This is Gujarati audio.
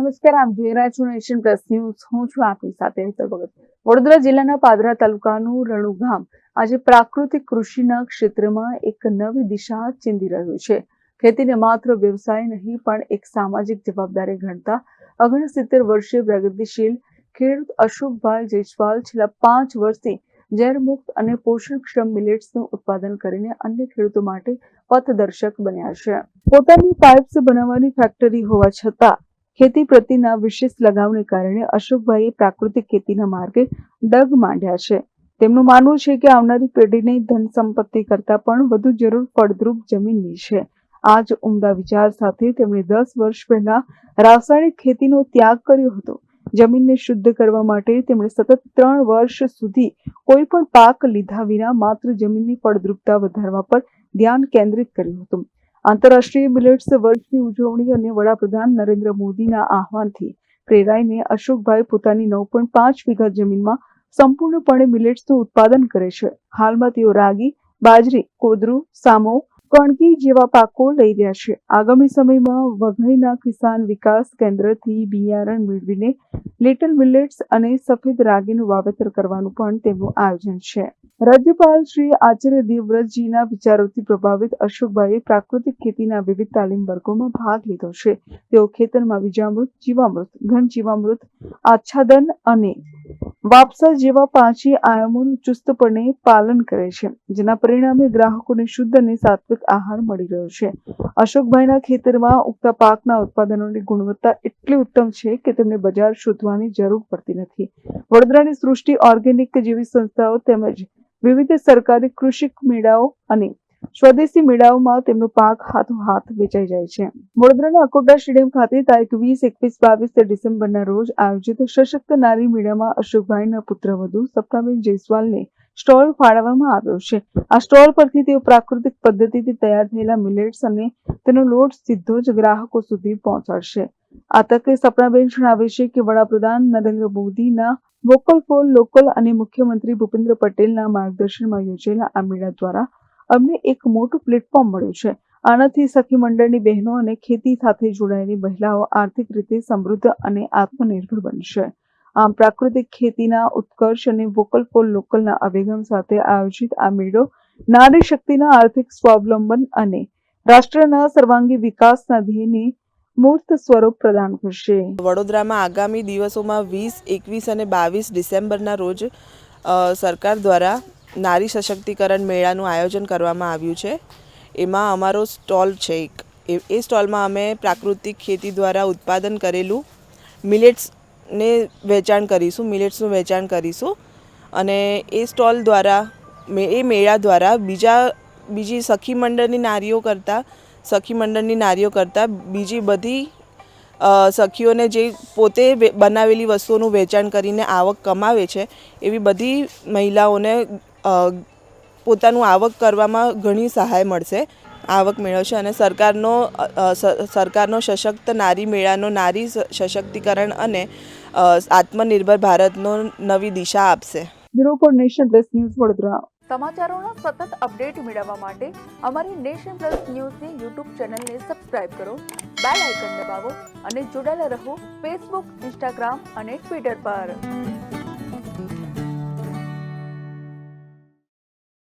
નમસ્કાર, આપ જોઈ રહ્યા છો નેશન પ્લસ ન્યૂઝ. હું છું આપની સાથે હેતલ ભગત. વડોદરા જિલ્લાના પાદરા તાલુકાનું રણુ ગામ આજે પ્રાકૃતિક કૃષિના ક્ષેત્રમાં એક નવી દિશા ચીંધી રહ્યું છે. ખેતીને માત્ર વ્યવસાય નહીં પણ એક સામાજિક જવાબદારી ગણતા 69 વર્ષીય પ્રગતિશીલ ખેડૂત અશોકભાઈ જયસ્વાલ છેલ્લા 5 વર્ષથી ઝેરમુક્ત અને પોષણક્ષમ મિલેટ્સનું ઉત્પાદન કરીને અન્ય ખેડૂતો માટે પથદર્શક બન્યા છે. પોતાની પાઇપ્સ બનાવવાની ફેક્ટરી હોવા છતાં ખેતી પ્રત્યેના વિશેષ લગાવને કારણે અશોકભાઈએ પ્રાકૃતિક ખેતીના માર્ગે ડગ માંડ્યા છે. તેમનું માનવું છે કે આવનારી પેઢીને ધન સંપત્તિ કરતાં પણ વધુ જરૂર ફળદ્રુપ જમીનની છે. આ જ ઉમદા વિચાર સાથે તેમણે 10 વર્ષ પહેલા રાસાયણિક ખેતીનો ત્યાગ કર્યો હતો. જમીનને શુદ્ધ કરવા માટે તેમણે સતત 3 વર્ષ સુધી કોઈ પણ પાક લીધા વિના માત્ર જમીનની ફળદ્રુપતા વધારવા પર ધ્યાન કેન્દ્રિત કર્યું હતું. આંતરરાષ્ટ્રીય મિલેટ્સ વર્ષની ઉજવણી અને વડાપ્રધાન નરેન્દ્ર મોદીના આહવાનથી પ્રેરાઈને અશોકભાઈ પોતાની 9.5 વીઘા જમીનમાં સંપૂર્ણપણે મિલેટ્સનું ઉત્પાદન કરે છે. હાલમાં તેઓ રાગી, બાજરી, કોદરું, સામો, કણકી જેવા પાકો લઈ રહ્યા છે. આગામી સમયમાં વઘઈના કિસાન વિકાસ કેન્દ્રથી બિયારણ મેળવીને લિટલ મિલેટ્સ અને સફેદ રાગીનું વાવેતર કરવાનું પણ તેમનું આયોજન છે. રાજ્યપાલ શ્રી આચાર્ય દેવવ્રતજીના વિચારોથી પ્રભાવિત અશોકભાઈએ પ્રાકૃતિક ખેતીના વિવિધ તાલીમ વર્ગોમાં ભાગ લીધો છે. તેઓ ખેતરમાં બીજામૃત, જીવામૃત, ઘન જીવામૃત, આચ્છાદન અને વાપસા જેવા 5 આયામોનું ચુસ્તપણે પાલન કરે છે, જેના પરિણામે ગ્રાહકોને શુદ્ધ અને સાત્વિક આહાર મળી રહ્યો છે. અશોકભાઈના ખેતરમાં ઉગતા પાકના ઉત્પાદનોની ગુણવત્તા એટલી ઉત્તમ છે કે તેમને બજાર શોધવાની જરૂર પડતી નથી. વડોદરાની સૃષ્ટિ ઓર્ગેનિક જેવી સંસ્થાઓ તેમજ વિવિધ સરકારી કૃષિ મેળાઓ અને સ્વદેશી મેળાઓમાં તેમનો પાક હાથોહાથ વેચાઈ જાય છે. વડોદરાના અકોટા સ્ટેડિયમ ખાતે તારીખ 20, 21, 22 ડિસેમ્બરના રોજ આયોજિત સશક્ત નારી મેળામાં અશોકભાઈના પુત્રવધુ સપનાબેન જયસ્વાલને સ્ટોલ ફાળવવામાં આવ્યો છે. આ સ્ટોલ પરથી તેઓ પ્રાકૃતિક પદ્ધતિથી તૈયાર થયેલા મિલેટ્સ અને તેનો લોટ સીધો જ ગ્રાહકો સુધી પહોંચાડશે. આ તકે સપનાબેન જણાવે છે કે વડાપ્રધાન નરેન્દ્ર મોદીના વોકલ ફોર લોકલ અને મુખ્યમંત્રી ભૂપેન્દ્ર પટેલના માર્ગદર્શનમાં યોજેલા આ મેળા દ્વારા અમને એક મોટું પ્લેટફોર્મ મળ્યું છે. આનાથી સખી મંડળની બહેનો અને ખેતી સાથે જોડાયેલી મહિલાઓ આર્થિક રીતે સમૃદ્ધ અને આત્મનિર્ભર બનશે. આમ પ્રાકૃતિક ખેતીના ઉત્કર્ષ અને વોકલ ફોર લોકલના અભિગમ સાથે આયોજિત આ મેળો નારી શક્તિના આર્થિક સ્વાવલંબન અને રાષ્ટ્રના સર્વાંગી વિકાસના ધ્યેયને મૂર્ત સ્વરૂપ પ્રદાન કરશે. વડોદરામાં આગામી દિવસોમાં 20, 21 અને 22 ડિસેમ્બરના રોજ સરકાર દ્વારા નારી સશક્તિકરણ મેળાનું આયોજન કરવામાં આવ્યું છે. એમાં અમારો સ્ટોલ છે એક. એ સ્ટોલમાં અમે પ્રાકૃતિક ખેતી દ્વારા ઉત્પાદન કરેલું મિલેટ્સનું વેચાણ કરીશું અને એ સ્ટોલ દ્વારા એ મેળા દ્વારા બીજી સખી મંડળની નારીઓ કરતાં બીજી બધી સખીઓને જે પોતે બનાવેલી વસ્તુઓનું વેચાણ કરીને આવક કમાવે છે એવી બધી મહિલાઓને પોતાનું આવક કરવામાં ઘણી સહાય મળશે, આવક મેળવશે અને સરકારનો સશક્ત નારી મેળાનો નારી સશક્તિકરણ અને આત્મનિર્ભર ભારતનો નવી દિશા આપશે. Bureau for nation plus news Vadodara. સમાચારોના સતત અપડેટ મેળવવા માટે અમારી નેશન પ્લસ ન્યૂઝની યુટ્યુબ ચેનલને સબસ્ક્રાઇબ કરો, બેલ આઇકન દબાવો અને જોડાયેલા રહો ફેસબુક, ઇન્સ્ટાગ્રામ અને ટ્વિટર પર.